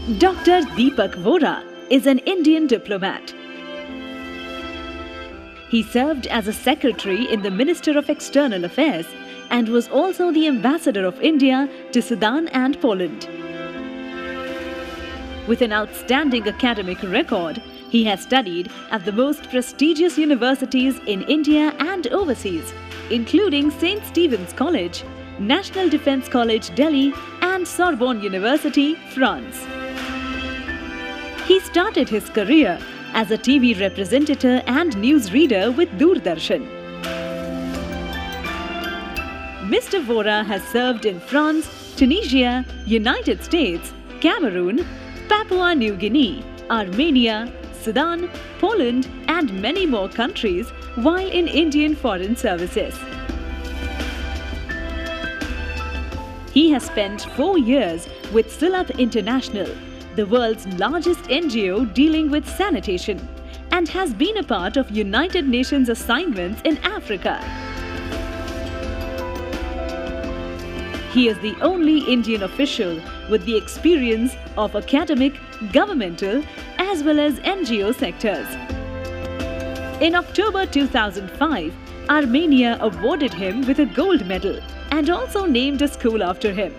Dr. Deepak Vohra is an Indian diplomat. He served as a secretary in the Minister of External Affairs and was also the ambassador of India to Sudan and Poland. With an outstanding academic record, he has studied at the most prestigious universities in India and overseas, including St. Stephen's College, National Defence College, Delhi, and Sorbonne University, France. He started his career as a TV representative and newsreader with Doordarshan. Mr. Vohra has served in France, Tunisia, United States, Cameroon, Papua New Guinea, Armenia, Sudan, Poland, and many more countries while in Indian Foreign Services. He has spent 4 years with Sulabh International, the world's largest NGO dealing with sanitation, and has been a part of United Nations assignments in Africa. He is the only Indian official with the experience of academic, governmental, as well as NGO sectors. In October 2005, Armenia awarded him with a gold medal and also named a school after him.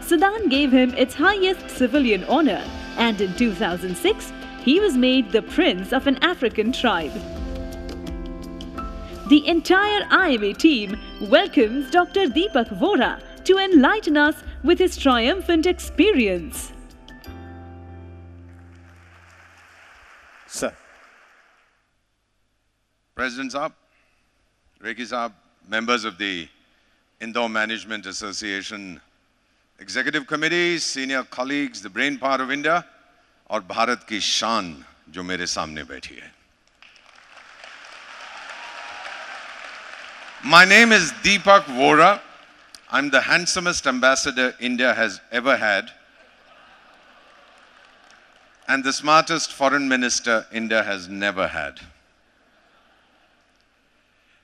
Sudan gave him its highest civilian honor, and in 2006, he was made the prince of an African tribe. The entire IMA team welcomes Dr. Deepak Vohra to enlighten us with his triumphant experience. Sir. President Saab, Rekhi Saab, members of the Indore Management Association Executive Committee, senior colleagues, the brain power of India, और भारत की शान जो मेरे सामने बैठी है. My name is Deepak Vohra. I'm the handsomest ambassador India has ever had and the smartest foreign minister India has never had.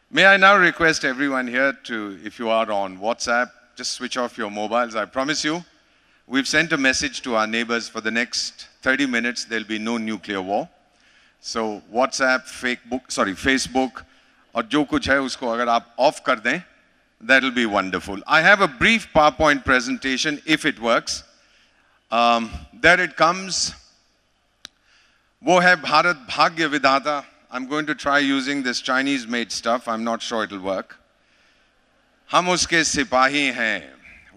May I now request everyone here to, if you are on WhatsApp, just switch off your mobiles. I promise you, we've sent a message to our neighbors for the next 30 minutes, there'll be no nuclear war. So WhatsApp, Facebook, और जो कुछ है उसको अगर आप off कर दें, that'll be wonderful. I have a brief PowerPoint presentation, if it works. There it comes. वो है भारत भाग्य विधाता. I'm going to try using this Chinese-made stuff. I'm not sure it'll work. हम उसके सिपाही हैं.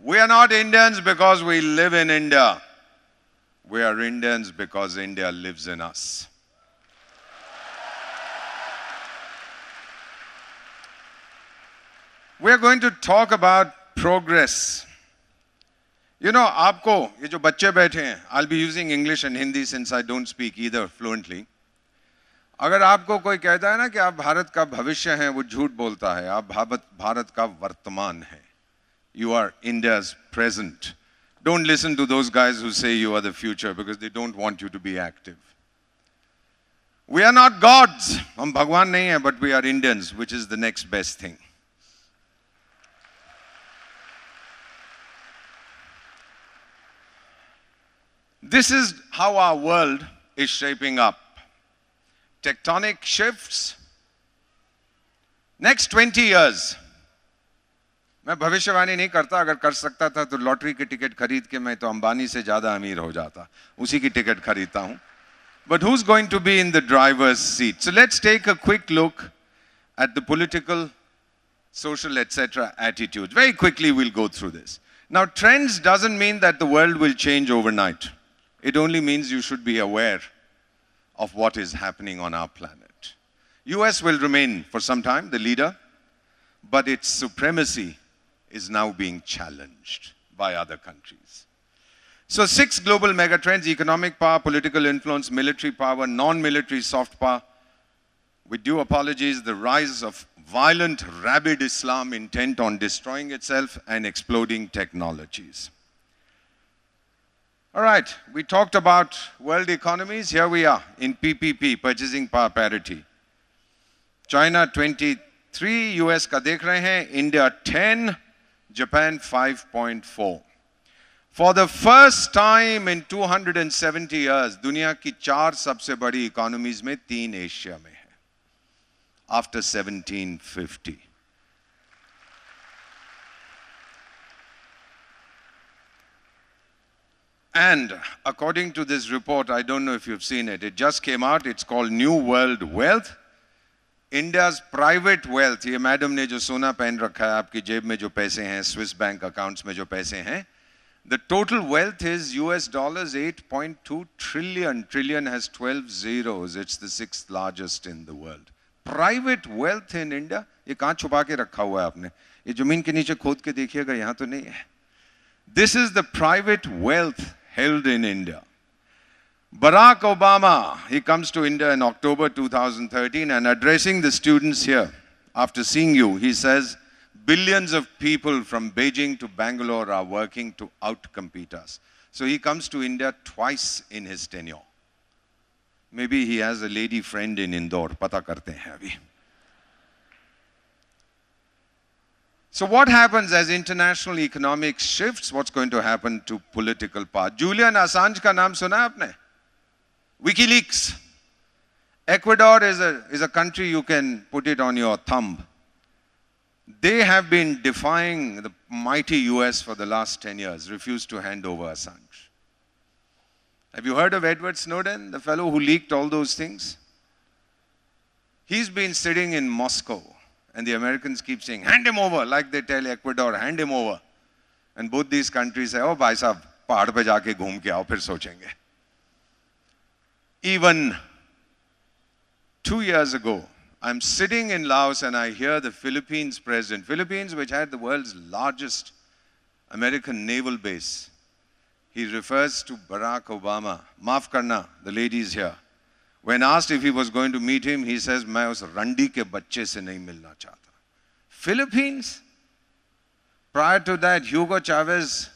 We are not Indians because we live in India. We are Indians because India lives in us. We are going to talk about progress. You know, आपको ये जो बच्चे बैठे हैं, I'll be using English and Hindi since I don't speak either fluently. अगर आपको कोई कहता है ना कि आप भारत का भविष्य हैं, वो झूठ बोलता है. आप भारत का वर्तमान हैं. You are India's present. Don't listen to those guys who say you are the future because they don't want you to be active. We are not gods. हम भगवान नहीं हैं, but we are Indians, which is the next best thing. This is how our world is shaping up. Tectonic shifts. Next 20 years. मैं भविष्यवाणी नहीं करता. अगर कर सकता था तो लॉटरी की टिकट खरीद के मैं तो अंबानी से ज्यादा अमीर हो जाता. उसी की टिकट खरीदता हूं. But who's going to be in the driver's seat? So let's take a quick look at the political, social, etc. attitudes. Very quickly we'll go through this. Now trends doesn't mean that the world will change overnight. It only means you should be aware of what is happening on our planet. US will remain for some time the leader, but its supremacy is now being challenged by other countries. So 6 global megatrends: economic power, political influence, military power, non-military soft power. With due apologies, the rise of violent, rabid Islam intent on destroying itself and exploding technologies. All right, we talked about world economies. Here we are in PPP, purchasing power parity. China 23, US का देख रहे हैं, India 10, Japan 5.4. For the first time in 270 years, दुनिया की 4 सबसे बड़ी economies में 3 Asia में है. After 1750. And according to this report, I don't know if you've seen it, it just came out, it's called New World Wealth. India's private wealth, ये madam ने जो सोना पहन रखा है आपकी जेब में जो पैसे हैं, Swiss bank accounts में जो पैसे हैं, the total wealth is US dollars 8.2 trillion. Trillion has 12 zeros. It's the 6th largest in the world. Private wealth in India, ये कहाँ छुपा के रखा हुआ है आपने? ये जमीन के नीचे खोद के देखिएगा, यहाँ तो नहीं है. This is the private wealth held in India. Barack Obama, he comes to India in October 2013 and addressing the students here, after seeing you, he says, billions of people from Beijing to Bangalore are working to outcompete us. So he comes to India twice in his tenure. Maybe he has a lady friend in Indore, pata karte hain abhi. So what happens as international economics shifts? What's going to happen to political power? Julian Assange ka naam suna aapne? WikiLeaks. Ecuador is a country you can put it on your thumb. They have been defying the mighty US for the last 10 years, refused to hand over Assange. Have you heard of Edward Snowden, the fellow who leaked all those things? He's been sitting in Moscow, and the Americans keep saying, hand him over, like they tell Ecuador, hand him over. And both these countries say, oh, bhai sahab, pahad pe jaake ghoom ke aao, phir sochenge. Even 2 years ago, I'm sitting in Laos and I hear the Philippines president, Philippines which had the world's largest American naval base, he refers to Barack Obama, maaf karna, the ladies here. When asked if he was going to meet him, he says, मैं उस रंडी के बच्चे से नहीं मिलना चाहता. Philippines? Prior to that, Hugo Chavez,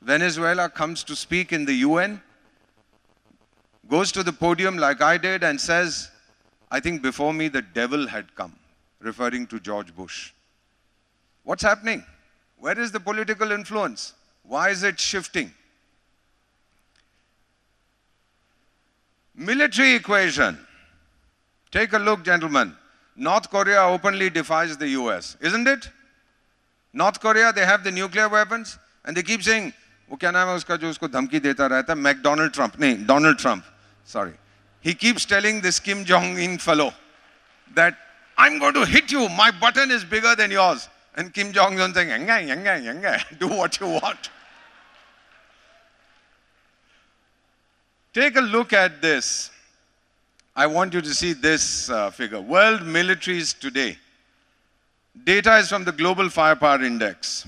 Venezuela, comes to speak in the UN, goes to the podium like I did and says, I think before me the devil had come, referring to George Bush. What's happening? Where is the political influence? Why is it shifting? Military equation. Take a look, gentlemen. North Korea openly defies the US, isn't it? North Korea, they have the nuclear weapons and they keep saying, वो क्या नाम है उसका जो उसको धमकी देता रहता है, Donald Trump. Sorry. He keeps telling this Kim Jong-un fellow that I'm going to hit you, my button is bigger than yours. And Kim Jong-un saying, yenga, do what you want. Take a look at this. I want you to see this figure. World militaries today. Data is from the Global Firepower Index.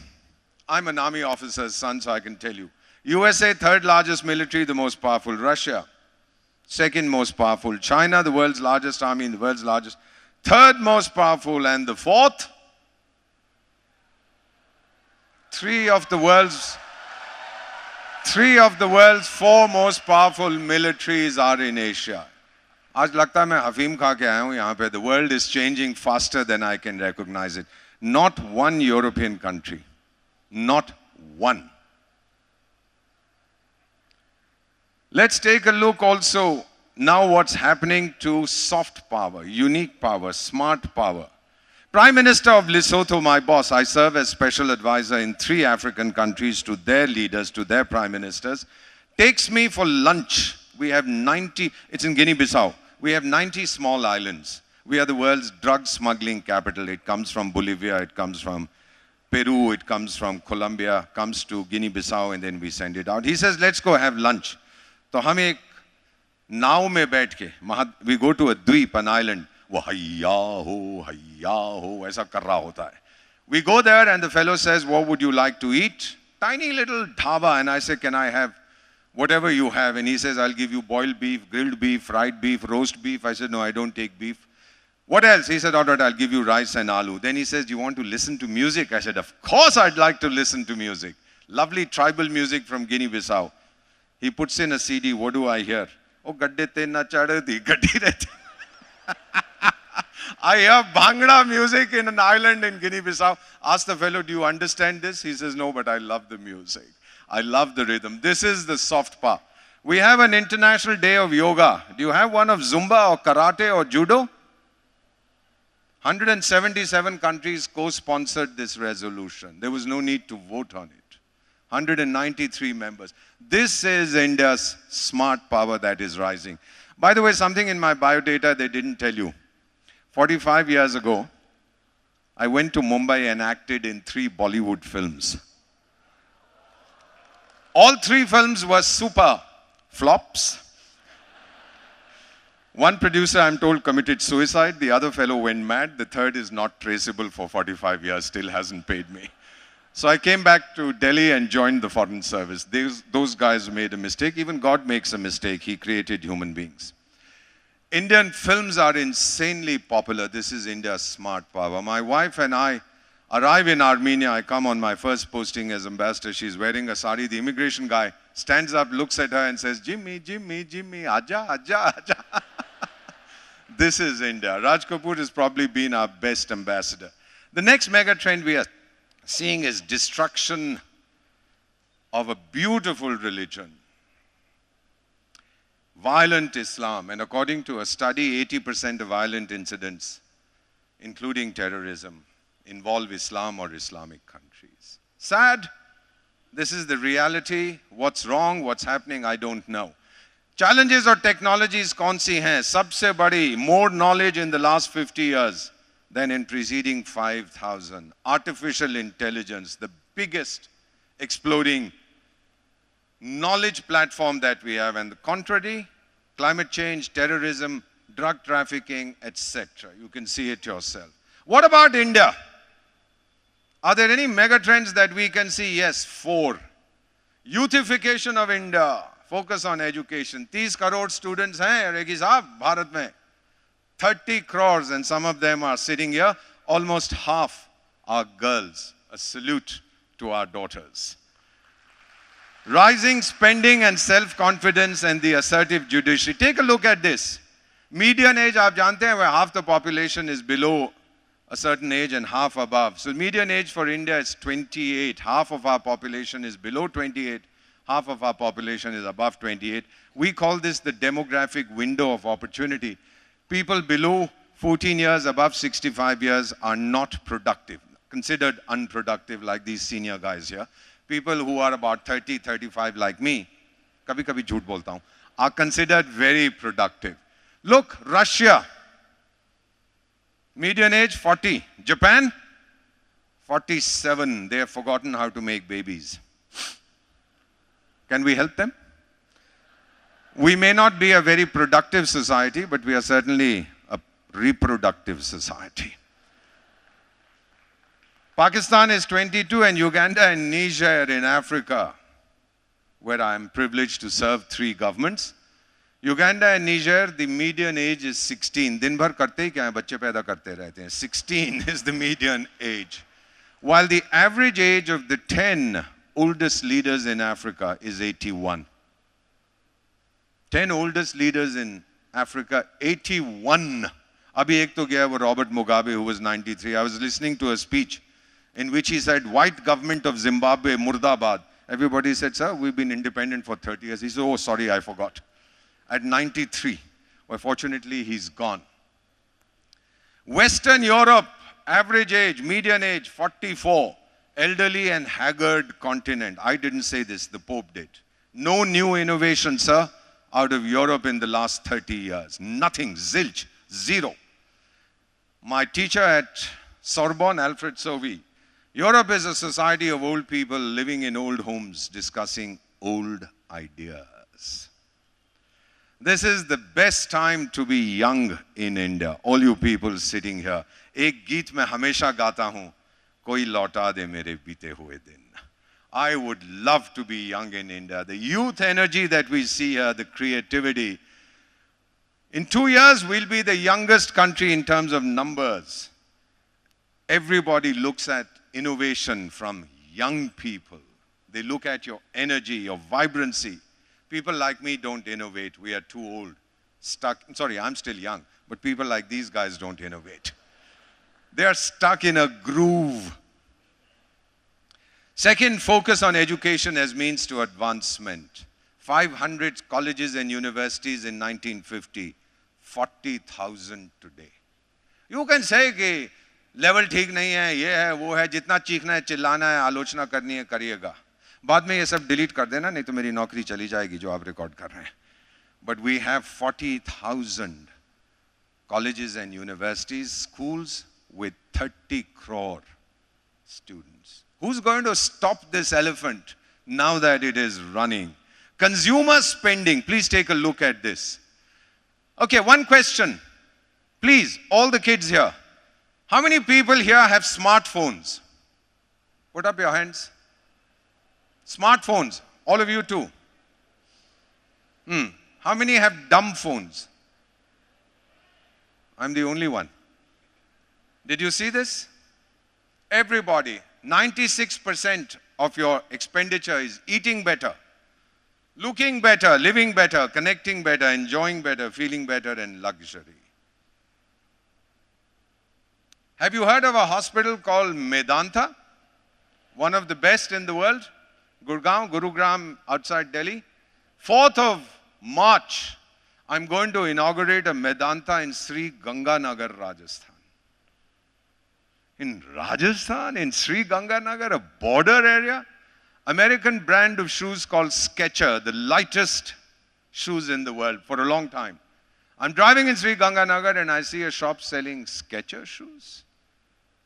I'm an army officer's son, so I can tell you. USA, 3rd largest military, the most powerful. Russia, 2nd most powerful. China, the world's largest army, the world's largest. 3rd most powerful, and the 4th, 3 of the world's 4 most powerful militaries are in Asia. आज लगता है मैं अफीम खा के आया हूँ यहाँ पे. The world is changing faster than I can recognize it. Not one European country. Not one. Let's take a look also now what's happening to soft power, unique power, smart power. Prime Minister of Lesotho, my boss, I serve as special advisor in 3 African countries to their leaders, to their prime ministers, takes me for lunch. We have 90, it's in Guinea-Bissau. We have 90 small islands. We are the world's drug smuggling capital. It comes from Bolivia, it comes from Peru, it comes from Colombia, comes to Guinea-Bissau, and then we send it out. He says, let's go have lunch. तो हम एक नाव में बैठ के, we go to a द्वीप, an island, वो हैया हो ऐसा कर रहा होता है. We go there and the fellow says, what would you like to eat? Tiny little dhaba. And I say, can I have whatever you have? And he says, I'll give you boiled beef, grilled beef, fried beef, roast beef. I said, no, I don't take beef. What else? He said, all right, I'll give you rice and aloo. Then he says, do you want to listen to music? I said, of course I'd like to listen to music. Lovely tribal music from Guinea-Bissau. He puts in a CD. What do I hear? Oh, gadde te na chaddi, gaddi rehti. I hear Bhangra music in an island in Guinea-Bissau. Ask the fellow, do you understand this? He says, no, but I love the music. I love the rhythm. This is the soft power. We have an International Day of Yoga. Do you have one of Zumba or Karate or Judo? 177 countries co-sponsored this resolution. There was no need to vote on it. 193 members. This is India's smart power that is rising. By the way, something in my biodata they didn't tell you. 45 years ago, I went to Mumbai and acted in 3 Bollywood films. All 3 films were super flops. One producer, I'm told, committed suicide. The other fellow went mad. The third is not traceable for 45 years, still hasn't paid me. So I came back to Delhi and joined the Foreign Service. Those guys made a mistake. Even God makes a mistake. He created human beings. Indian films are insanely popular. This is India's smart power. My wife and I arrive in Armenia. I come on my first posting as ambassador. She's wearing a sari. The immigration guy stands up, looks at her and says, Jimmy, Jimmy, Jimmy, aja, aja, aja. This is India. Raj Kapoor has probably been our best ambassador. The next mega trend we are seeing is destruction of a beautiful religion. Violent Islam. And according to a study, 80% of violent incidents, including terrorism, involve Islam or Islamic countries. Sad. This is the reality. What's wrong? What's happening? I don't know. Challenges or technologies kaun si hain? Sabse badi, more knowledge in the last 50 years than in preceding 5,000. Artificial intelligence, the biggest exploding knowledge platform that we have. And the contrary, climate change, terrorism, drug trafficking, etc. You can see it yourself. What about India? Are there any mega trends that we can see? Yes, 4. Youthification of India. Focus on education. 30 crore students hain, Regi sahab, Bharat mein. 30 crores, and some of them are sitting here. Almost half are girls. A salute to our daughters. Rising spending and self-confidence and the assertive judiciary. Take a look at this. Median age, aap jante hain, where half the population is below a certain age and half above. So median age for India is 28. Half of our population is below 28. Half of our population is above 28. We call this the demographic window of opportunity. People below 14 years, above 65 years are not productive, considered unproductive like these senior guys here. People who are about 30, 35 like me, kabhi-kabhi jhoot bolta hoon, are considered very productive. Look, Russia, median age 40. Japan, 47. They have forgotten how to make babies. Can we help them? We may not be a very productive society, but we are certainly a reproductive society. Pakistan is 22, and Uganda and Niger in Africa, where I am privileged to serve 3 governments. Uganda and Niger, the median age is 16. Din bhar karte hi kya hai, bacche paida karte rehte hain. 16 is the median age. While the average age of the 10 oldest leaders in Africa is 81. 10 oldest leaders in Africa, 81. Abhi ek to gaya wo Robert Mugabe, who was 93. I was listening to a speech in which he said, white government of Zimbabwe, Murdabad. Everybody said, sir, we've been independent for 30 years. He said, oh, sorry, I forgot. At 93. Well, fortunately, he's gone. Western Europe, average age, median age, 44. Elderly and haggard continent. I didn't say this, the Pope did. No new innovation, sir, out of Europe in the last 30 years. Nothing, zilch, zero. My teacher at Sorbonne, Alfred Sauvy, Europe is a society of old people living in old homes, discussing old ideas. This is the best time to be young in India. All you people sitting here. Ek geet mein hamesha gata hoon. Koi lauta de mere bite hue din. I would love to be young in India. The youth energy that we see here, the creativity. In 2 years, we'll be the youngest country in terms of numbers. Everybody looks at innovation from young people. They look at your energy, your vibrancy. People like me don't innovate. We are too old. Stuck. Sorry, I'm still young. But people like these guys don't innovate. They are stuck in a groove. Second, focus on education as means to advancement. 500 colleges and universities in 1950, 40,000 today. You can say कि level ठीक नहीं है, ये है, वो है, जितना चीखना है, चिल्लाना है, आलोचना करनी है, करिएगा. बाद में ये सब delete कर देना, नहीं तो मेरी नौकरी चली जाएगी जो आप record कर रहे हैं. But we have 40,000 colleges and universities, schools with 30 crore students. Who's going to stop this elephant now that it is running? Consumer spending. Please take a look at this. Okay, one question. Please, all the kids here. How many people here have smartphones? Put up your hands. Smartphones. All of you too. How many have dumb phones? I'm the only one. Did you see this? Everybody, 96% of your expenditure is eating better, looking better, living better, connecting better, enjoying better, feeling better, and luxury. Have you heard of a hospital called Medanta? One of the best in the world? Gurugram, outside Delhi. 4th of March, I'm going to inaugurate a Medanta in Sri Ganganagar, Rajasthan. In Rajasthan, in Sri Ganganagar, a border area, American brand of shoes called Skechers, the lightest shoes in the world for a long time. I'm driving in Sri Ganganagar and I see a shop selling Skechers shoes.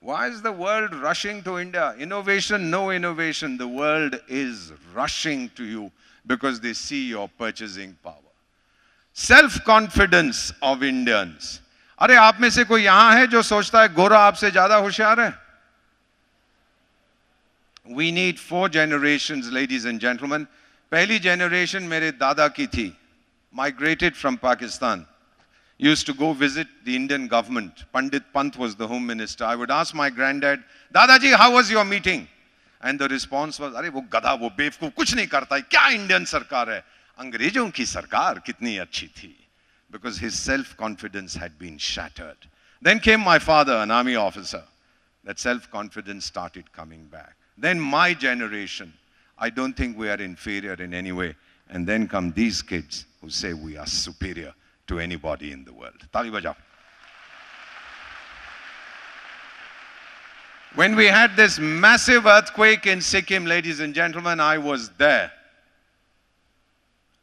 Why is the world rushing to India? Innovation, no innovation. The world is rushing to you because they see your purchasing power. Self-confidence of Indians. अरे आप में से कोई यहां है जो सोचता है गोरा आपसे ज्यादा होशियार है? We need 4 generations, ladies and gentlemen. पहली generation मेरे दादा की थी. Migrated from Pakistan. Used to go visit the Indian government. Pandit Pant was the home minister. I would ask my granddad, Dadaji, how was your meeting? And the response was, अरे वो गधा, वो बेवकूफ, कुछ नहीं करता है, क्या इंडियन सरकार है? अंग्रेजों की सरकार कितनी अच्छी थी. Because his self-confidence had been shattered. Then came my father, an army officer. That self-confidence started coming back. Then my generation. I don't think we are inferior in any way. And then come these kids who say we are superior to anybody in the world. Tali bajao. When we had this massive earthquake in Sikkim, ladies and gentlemen, I was there.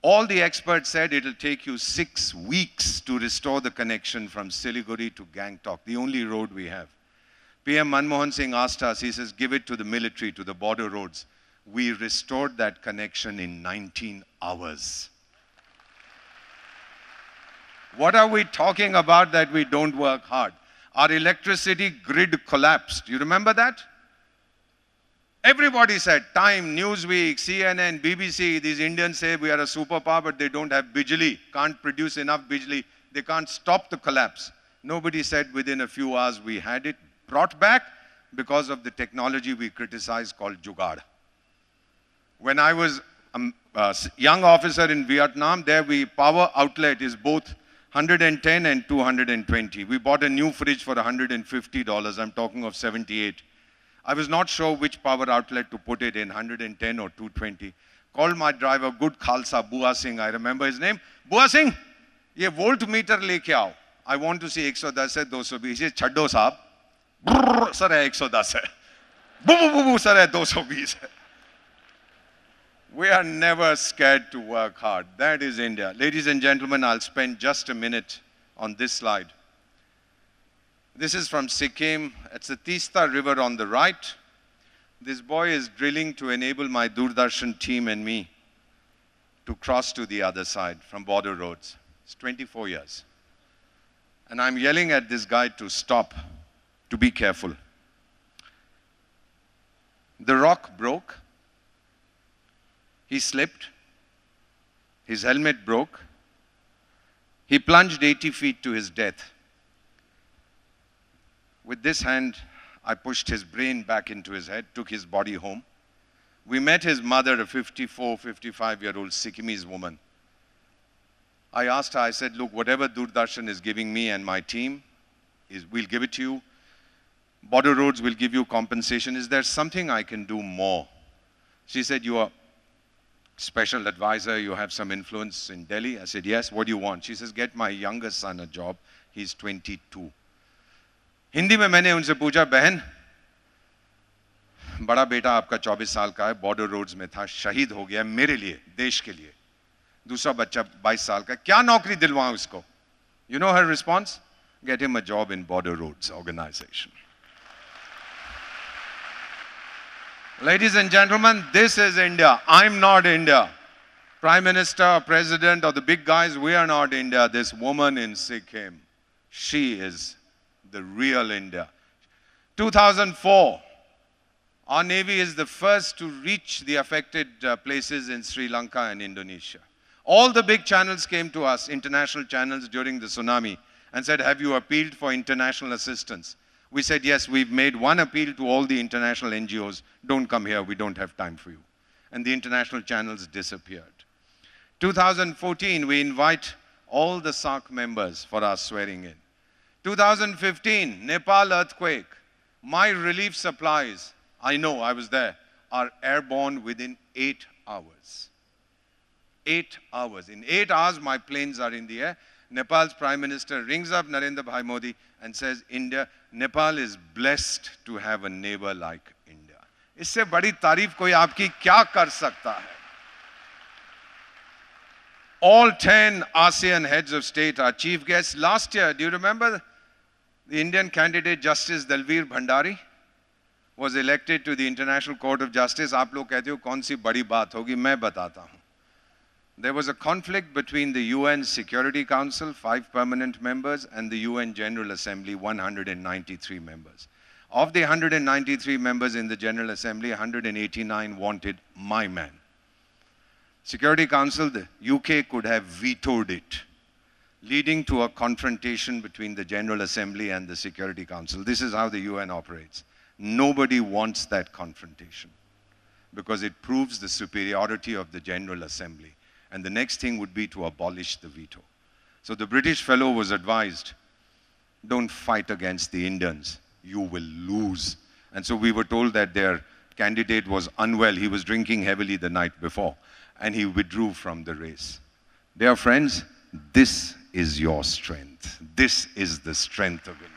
All the experts said it will take you 6 weeks to restore the connection from Siliguri to Gangtok, the only road we have. PM Manmohan Singh asked us, he says, give it to the military, to the border roads. We restored that connection in 19 hours. What are we talking about that we don't work hard? Our electricity grid collapsed. You remember that? Everybody said, Time, Newsweek, CNN, BBC, these Indians say we are a superpower, but they don't have bijli, can't produce enough bijli, they can't stop the collapse. Nobody said within a few hours we had it brought back because of the technology we criticized called Jugaad. When I was a young officer in Vietnam, there power outlet is both 110 and 220. We bought a new fridge for $150. I'm talking of 78. I was not sure which power outlet to put it in, 110 or 220. Called my driver, good Khalsa, Bua Singh, I remember his name. Bua Singh, ye voltmeter leke aao. I want to see 110 hai, 220. He says, chhaddo saab. Brrr, sir, 110 hai. Boo, boo, boo, boo, sir, 220 hai. We are never scared to work hard. That is India. Ladies and gentlemen, I'll spend just a minute on this slide. This is from Sikkim. It's the Tista River on the right. This boy is drilling to enable my Doordarshan team and me to cross to the other side from border roads. It's 24 years. And I'm yelling at this guy to stop, to be careful. The rock broke. He slipped. His helmet broke. He plunged 80 feet to his death. With this hand, I pushed his brain back into his head, took his body home. We met his mother, a 54, 55-year-old Sikkimese woman. I asked her, I said, look, whatever Doordarshan is giving me and my team, we'll give it to you. Border roads will give you compensation. Is there something I can do more She said, you are special advisor, you have some influence in Delhi. I said, yes, what do you want? She says, get my youngest son a job. He's 22. Hindi में मैंने उनसे पूछा, बहन, बड़ा बेटा आपका 24 साल का है, बॉर्डर रोड्स में था, शहीद हो गया मेरे लिए, देश के लिए. दूसरा बच्चा 22 साल का, क्या नौकरी दिलवाऊं इसको? You know her response? Get him a job in Border Roads Organization. Ladies and gentlemen, this is India. I'm not India. Prime Minister, President, or the big guys, we are not India. This woman in Sikkim, she is the real India. 2004, our Navy is the first to reach the affected places in Sri Lanka and Indonesia. All the big channels came to us, international channels, during the tsunami and said, have you appealed for international assistance? We said, yes, we've made one appeal to all the international NGOs. Don't come here, we don't have time for you. And the international channels disappeared. 2014, we invite all the SAARC members for our swearing in. 2015, Nepal earthquake. My relief supplies, I know, I was there, are airborne within 8 hours. 8 hours. In 8 hours, my planes are in the air. Nepal's Prime Minister rings up Narendra Bhai Modi and says, Nepal is blessed to have a neighbor like India. इससे बड़ी तारीफ कोई आपकी क्या कर सकता है? All 10 ASEAN heads of state are chief guests. Last year, do you remember the Indian candidate Justice Dalveer Bhandari was elected to the International Court of Justice? आप लोग कहते हो कौन सी बड़ी बात होगी, मैं बताता हूँ. There was a conflict between the UN Security Council, 5 permanent members, and the UN General Assembly, 193 members. Of the 193 members in the General Assembly, 189 wanted my man. Security Council, the UK could have vetoed it, leading to a confrontation between the General Assembly and the Security Council. This is how the UN operates. Nobody wants that confrontation because it proves the superiority of the General Assembly. And the next thing would be to abolish the veto. So the British fellow was advised, don't fight against the Indians, you will lose. And so we were told that their candidate was unwell, he was drinking heavily the night before, and he withdrew from the race. Dear friends, this is your strength. This is the strength of India.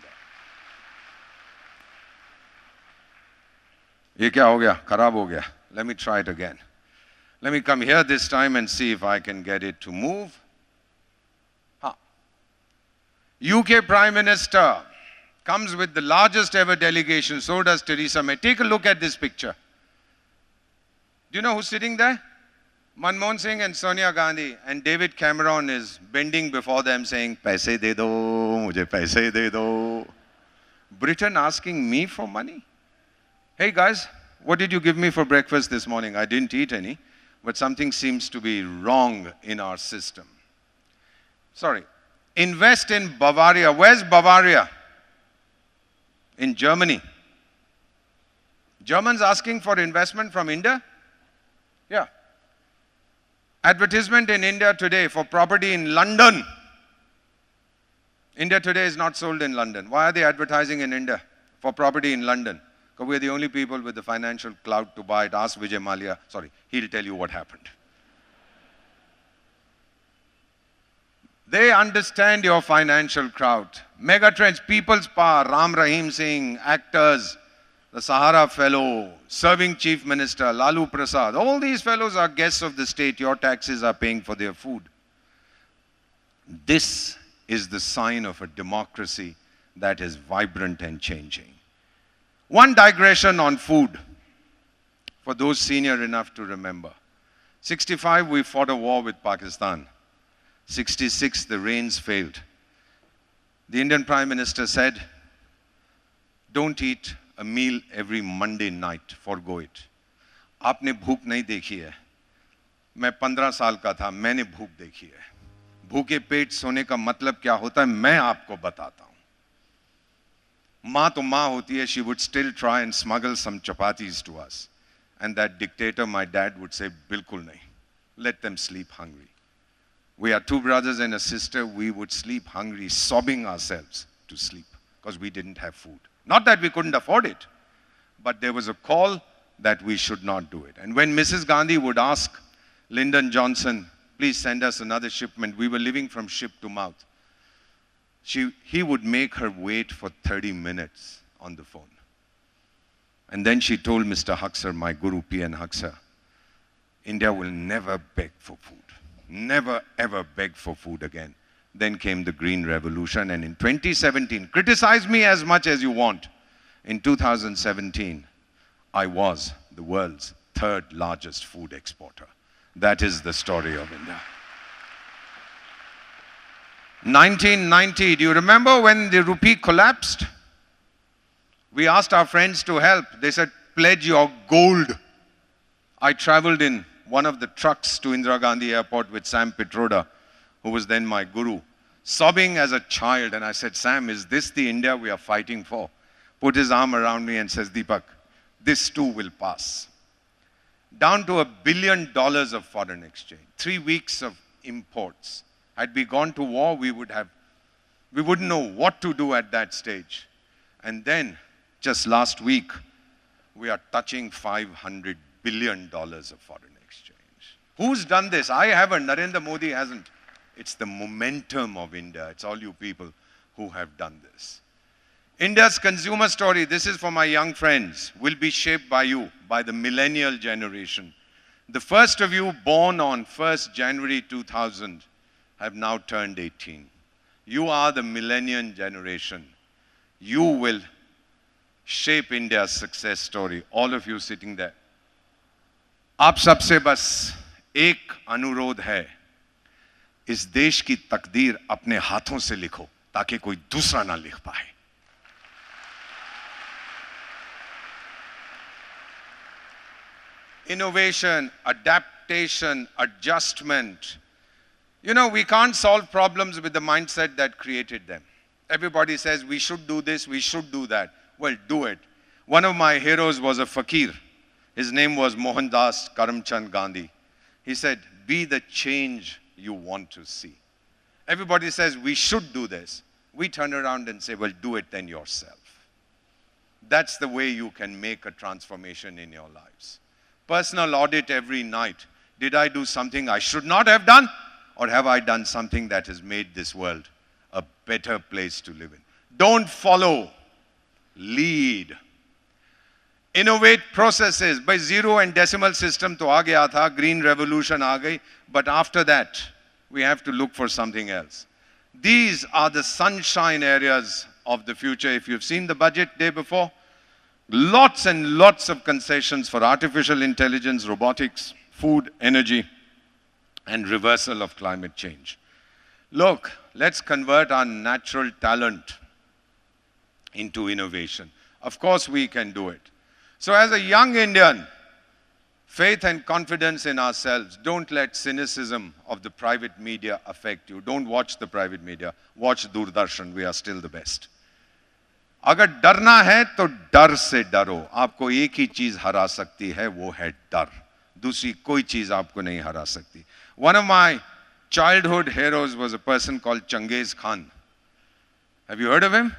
Ye kya ho gaya? Kharab ho gaya. Let me try it again. Let me come here this time and see if I can get it to move. UK Prime Minister comes with the largest ever delegation, so does Theresa May. Take a look at this picture. Do you know who's sitting there? Manmohan Singh and Sonia Gandhi, and David Cameron is bending before them saying, "Paise de do, mujhe paise de do." Britain asking me for money? Hey guys, what did you give me for breakfast this morning? I didn't eat any. But something seems to be wrong in our system. Sorry. Invest in Bavaria. Where's Bavaria? In Germany. Germans asking for investment from India? Yeah. Advertisement in India today for property in London. India Today is not sold in London. Why are they advertising in India for property in London? Because we're the only people with the financial clout to buy it. Ask Vijay Mallya. Sorry, he'll tell you what happened. They understand your financial crowd. Megatrends, People's Power, Ram Rahim Singh, actors, the Sahara Fellow, serving Chief Minister, Lalu Prasad. All these fellows are guests of the state. Your taxes are paying for their food. This is the sign of a democracy that is vibrant and changing. One digression on food, for those senior enough to remember. 65, we fought a war with Pakistan. 66, the rains failed. The Indian Prime Minister said, don't eat a meal every Monday night, forgo it. आपने भूख नहीं देखी है. मैं 15 साल का था, मैंने भूख देखी है. भूखे पेट सोने का मतलब क्या होता है, मैं आपको बताता हूं. माँ तो माँ होती है, she would still try and smuggle some chapatis to us. And that dictator, my dad, would say, bilkul nahi. Let them sleep hungry. We are 2 brothers and a sister. We would sleep hungry, sobbing ourselves to sleep because we didn't have food. Not that we couldn't afford it, but there was a call that we should not do it. And when Mrs. Gandhi would ask Lyndon Johnson, please send us another shipment, we were living from ship to mouth. He would make her wait for 30 minutes on the phone. And then she told Mr. Huxer, my guru P.N. Huxer, India will never beg for food. Never ever beg for food again. Then came the Green Revolution, and in 2017, criticize me as much as you want. In 2017, I was the world's third largest food exporter. That is the story of India. 1990, do you remember when the rupee collapsed? We asked our friends to help. They said, pledge your gold. I traveled in one of the trucks to Indira Gandhi Airport with Sam Pitroda, who was then my guru, sobbing as a child. And I said, Sam, is this the India we are fighting for? Put his arm around me and says, Deepak, this too will pass. Down to $1 billion of foreign exchange, 3 weeks of imports. Had we gone to war, we wouldn't know what to do at that stage. And then, just last week, we are touching $500 billion of foreign exchange. Who's done this? I haven't. Narendra Modi hasn't. It's the momentum of India. It's all you people who have done this. India's consumer story, this is for my young friends, will be shaped by you, by the millennial generation. The first of you born on 1st January 2000 have now turned 18. You are the millennial generation. You will shape India's success story. All of you sitting there. आप सबसे बस एक अनुरोध है, इस देश की तकदीर अपने हाथों से लिखो ताकि कोई दूसरा ना लिख पाए. Innovation, adaptation, adjustment. You know, we can't solve problems with the mindset that created them. Everybody says we should do this, we should do that. Well, do it. One of my heroes was a fakir. His name was Mohandas Karamchand Gandhi. He said, be the change you want to see. Everybody says we should do this. We turn around and say, well, do it then yourself. That's the way you can make a transformation in your lives. Personal audit every night. Did I do something I should not have done? Or have I done something that has made this world a better place to live in? Don't follow. Lead. Innovate processes. By zero and decimal system to aa gaya tha, green revolution aa gayi, but after that, we have to look for something else. These are the sunshine areas of the future. If you've seen the budget day before, lots and lots of concessions for artificial intelligence, robotics, food, energy, and reversal of climate change. Look, let's convert our natural talent into innovation. Of course we can do it. So as a young Indian, faith and confidence in ourselves, don't let cynicism of the private media affect you. Don't watch the private media. Watch Doordarshan. We are still the best. अगर डरना है तो डर से डरो. आपको एक ही चीज हरा सकती है, वो है डर. दूसरी कोई चीज आपको नहीं हरा सकती. One of my childhood heroes was a person called Genghis Khan. Have you heard of him?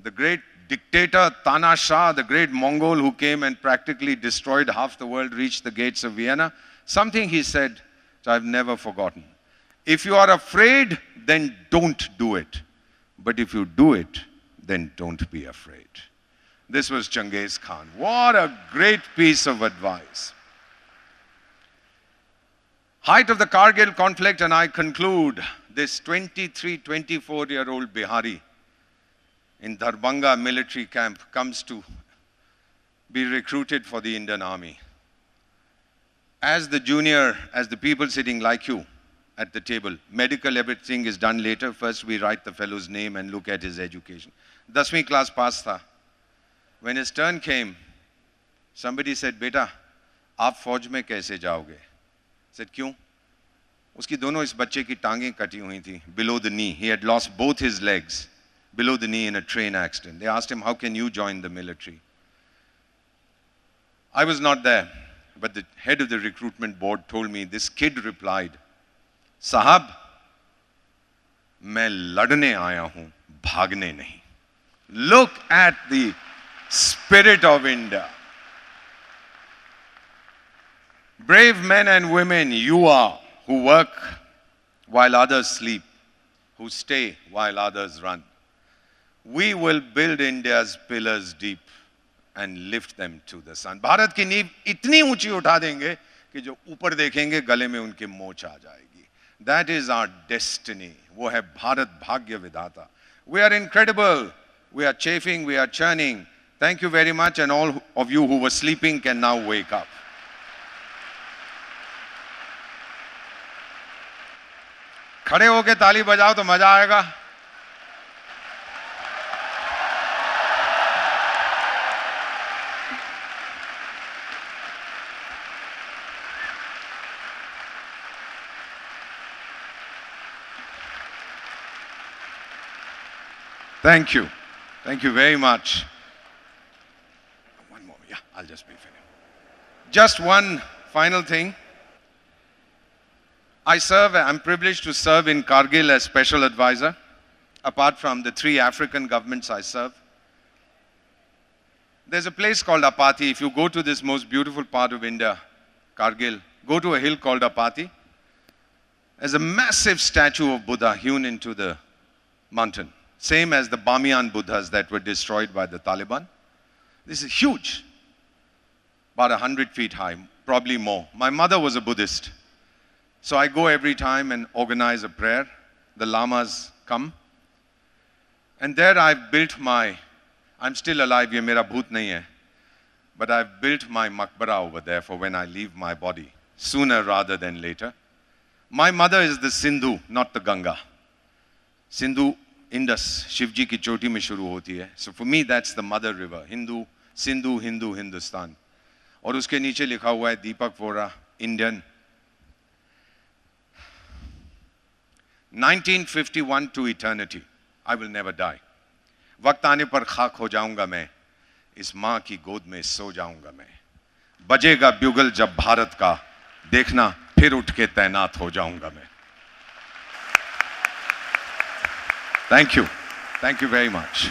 The great dictator Tana Shah, the great Mongol who came and practically destroyed half the world, reached the gates of Vienna. Something he said, which I've never forgotten. If you are afraid, then don't do it. But if you do it, then don't be afraid. This was Genghis Khan. What a great piece of advice. Height of the Kargil conflict, and I conclude, this 23, 24-year-old Bihari in Darbhanga military camp comes to be recruited for the Indian Army. As the junior, as the people sitting like you at the table, medical everything is done later. First we write the fellow's name and look at his education. 10वीं class pass tha. When his turn came, somebody said, "Beta, आप फौज में कैसे जाओगे?" Said, "क्यों?" उसकी दोनों इस बच्चे की टांगें कटी हुई थी, below the knee. He had lost both his legs below the knee in a train accident. They asked him, "How can you join the military?" I was not there, but the head of the recruitment board told me, this kid replied, "Sahab, मैं लड़ने आया हूं, भागने नहीं." Look at the spirit of India. Brave men and women you are, who work while others sleep, who stay while others run. We will build India's pillars deep and lift them to the sun. Bharat की नींव इतनी ऊंची उठा देंगे कि जो ऊपर देखेंगे गले में उनके मोच आ जाएगी. That is our destiny. वो है भारत भाग्य विधाता. We are incredible. We are chafing, we are churning. Thank you very much, and all of you who were sleeping can now wake up. खड़े होके ताली बजाओ तो मजा आएगा. Thank you. Thank you very much. One more. Yeah, I'll just be finished. Just one final thing. I'm privileged to serve in Kargil as special advisor, apart from the 3 African governments I serve. There's a place called Apati. If you go to this most beautiful part of India, Kargil, go to a hill called Apati. There's a massive statue of Buddha hewn into the mountain. Same as the Bamiyan Buddhas that were destroyed by the Taliban. This is huge, about 100 feet high, probably more. My mother was a Buddhist. So I go every time and organize a prayer. The lamas come. And there I've built I'm still alive, ye mera bhoot nahi hai. But I've built my maqbara over there for when I leave my body, sooner rather than later. My mother is the Sindhu, not the Ganga. Sindhu, Indus, Shivji ki choti mein shuru hoti hai. So for me, that's the mother river. Hindu, Sindhu, Hindu, Hindustan. और उसके नीचे लिखा हुआ है दीपक Vohra, Indian. 1951 to eternity. I will never die. वक्त आने पर खाक हो जाऊंगा मैं, इस माँ की गोद में सो जाऊंगा मैं. बजेगा ब्यूगल जब भारत का, देखना फिर उठ के तैनात हो जाऊंगा मैं. Thank you. Thank you very much.